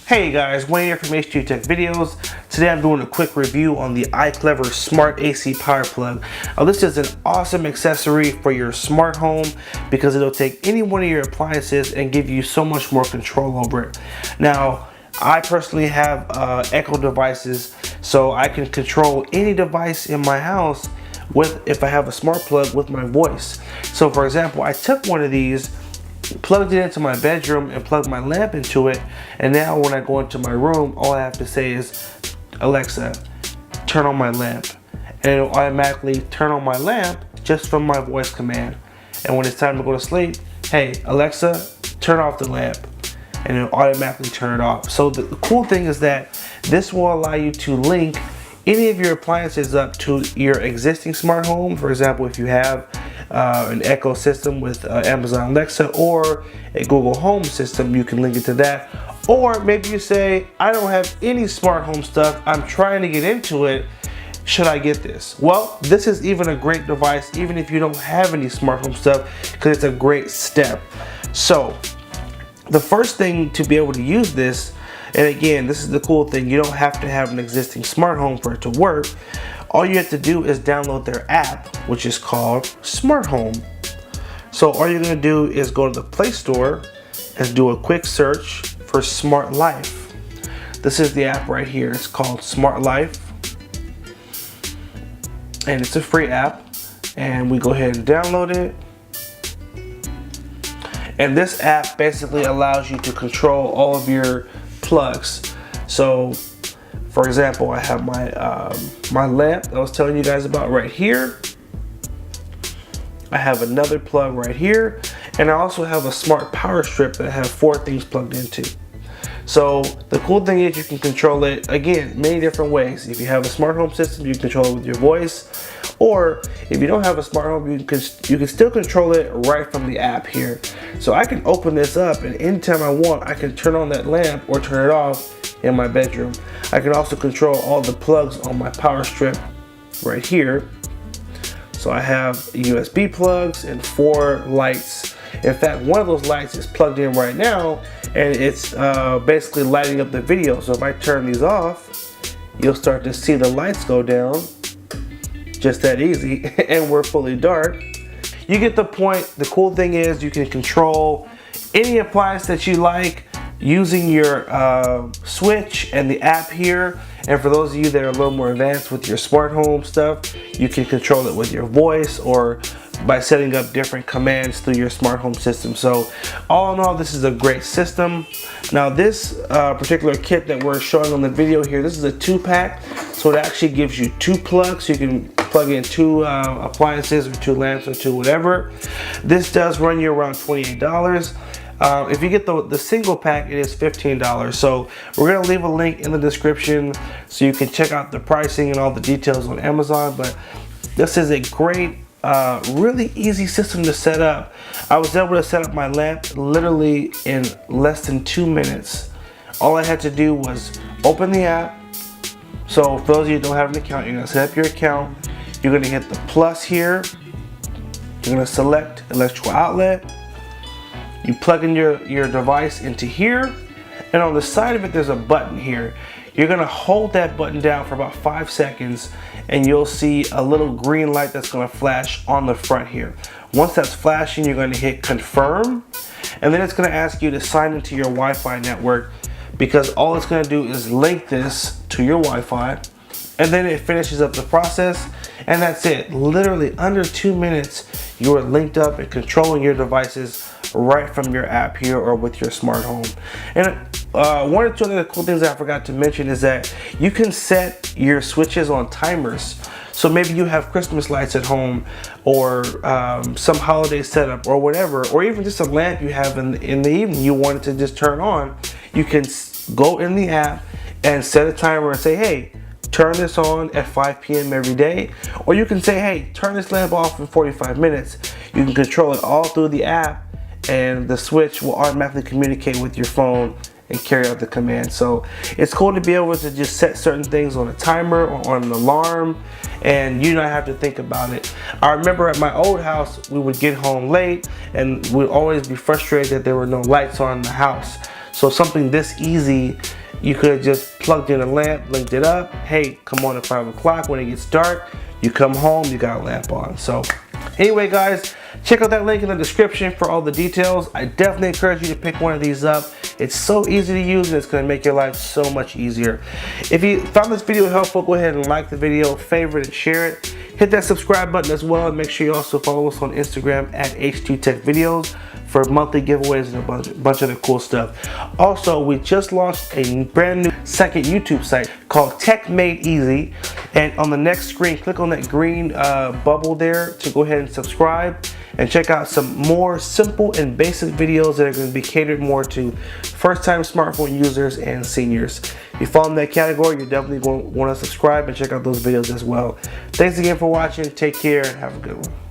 Hey guys, Wayne here from H2 Tech Videos. Today I'm doing a quick review on the iClever Smart AC Power Plug. This is an awesome accessory for your smart home because it'll take any one of your appliances and give you so much more control over it. Now, I personally have Echo devices, so I can control any device in my house if I have a smart plug with my voice. So for example, I took one of these, plugged it into my bedroom and plugged my lamp into it, and now when I go into my room, all I have to say is, Alexa, turn on my lamp, and it'll automatically turn on my lamp just from my voice command. And when it's time to go to sleep, hey Alexa, turn off the lamp, and it'll automatically turn it off. So the cool thing is that this will allow you to link any of your appliances up to your existing smart home. For example, if you have an Echo system with Amazon Alexa or a Google Home system, you can link it to that. Or maybe you say, I don't have any smart home stuff, I'm trying to get into it, should I get this? Well, this is even a great device even if you don't have any smart home stuff, because it's a great step. So the first thing to be able to use this, and again, this is the cool thing, you don't have to have an existing smart home for it to work. All you have to do is download their app, which is called Smart Home. So all you're gonna do is go to the Play Store and do a quick search for Smart Life. This is the app right here. It's called Smart Life, and it's a free app. And we go ahead and download it. And this app basically allows you to control all of your plugs. So for example, I have my lamp that I was telling you guys about right here. I have another plug right here, and I also have a smart power strip that I have 4 things plugged into. So the cool thing is you can control it, again, many different ways. If you have a smart home system, you can control it with your voice, or if you don't have a smart home, you can still control it right from the app here. So I can open this up, and anytime I want, I can turn on that lamp or turn it off in my bedroom. I can also control all the plugs on my power strip right here. So I have USB plugs and 4 lights. In fact, one of those lights is plugged in right now, and it's basically lighting up the video. So if I turn these off, you'll start to see the lights go down, just that easy, and we're fully dark. You get the point. The cool thing is you can control any appliance that you like using your switch and the app here. And for those of you that are a little more advanced with your smart home stuff, you can control it with your voice or by setting up different commands through your smart home system. So all in all, this is a great system. Now this particular kit that we're showing on the video here, this is a 2-pack. So it actually gives you 2 plugs. So you can plug in 2 appliances or 2 lamps or 2 whatever. This does run you around $28. If you get the single pack, it is $15. So we're gonna leave a link in the description so you can check out the pricing and all the details on Amazon. But this is a great, really easy system to set up. I was able to set up my lamp literally in less than 2 minutes. All I had to do was open the app. So for those of you who don't have an account, you're gonna set up your account. You're gonna hit the plus here. You're gonna select electrical outlet. You plug in your device into here, and on the side of it there's a button here. You're gonna hold that button down for about 5 seconds, and you'll see a little green light that's gonna flash on the front here. Once that's flashing, you're gonna hit confirm, and then it's gonna ask you to sign into your Wi-Fi network, because all it's gonna do is link this to your Wi-Fi, and then it finishes up the process, and that's it. Literally under 2 minutes, you are linked up and controlling your devices right from your app here or with your smart home. And one or two other cool things I forgot to mention is that you can set your switches on timers. So maybe you have Christmas lights at home, or some holiday setup or whatever, or even just a lamp you have in the evening you want it to just turn on. You can go in the app and set a timer and say, hey, turn this on at 5 p.m. every day. Or you can say, hey, turn this lamp off in 45 minutes. You can control it all through the app, and the switch will automatically communicate with your phone and carry out the command. So it's cool to be able to just set certain things on a timer or on an alarm, and you not have to think about it. I remember at my old house, we would get home late and we'd always be frustrated that there were no lights on in the house. So something this easy, you could have just plugged in a lamp, linked it up. Hey, come on at 5 o'clock when it gets dark. You come home, you got a lamp on. So anyway, guys, check out that link in the description for all the details. I definitely encourage you to pick one of these up. It's so easy to use and it's going to make your life so much easier. If you found this video helpful, go ahead and like the video, favorite, and share it. Hit that subscribe button as well, and make sure you also follow us on Instagram at H2TechVideos for monthly giveaways and a bunch of other cool stuff. Also, we just launched a brand new second YouTube site called Tech Made Easy, and on the next screen, click on that green bubble there to go ahead and subscribe and check out some more simple and basic videos that are going to be catered more to first-time smartphone users and seniors. If you fall in that category, you're definitely going to want to subscribe and check out those videos as well. Thanks again for watching. Take care and have a good one.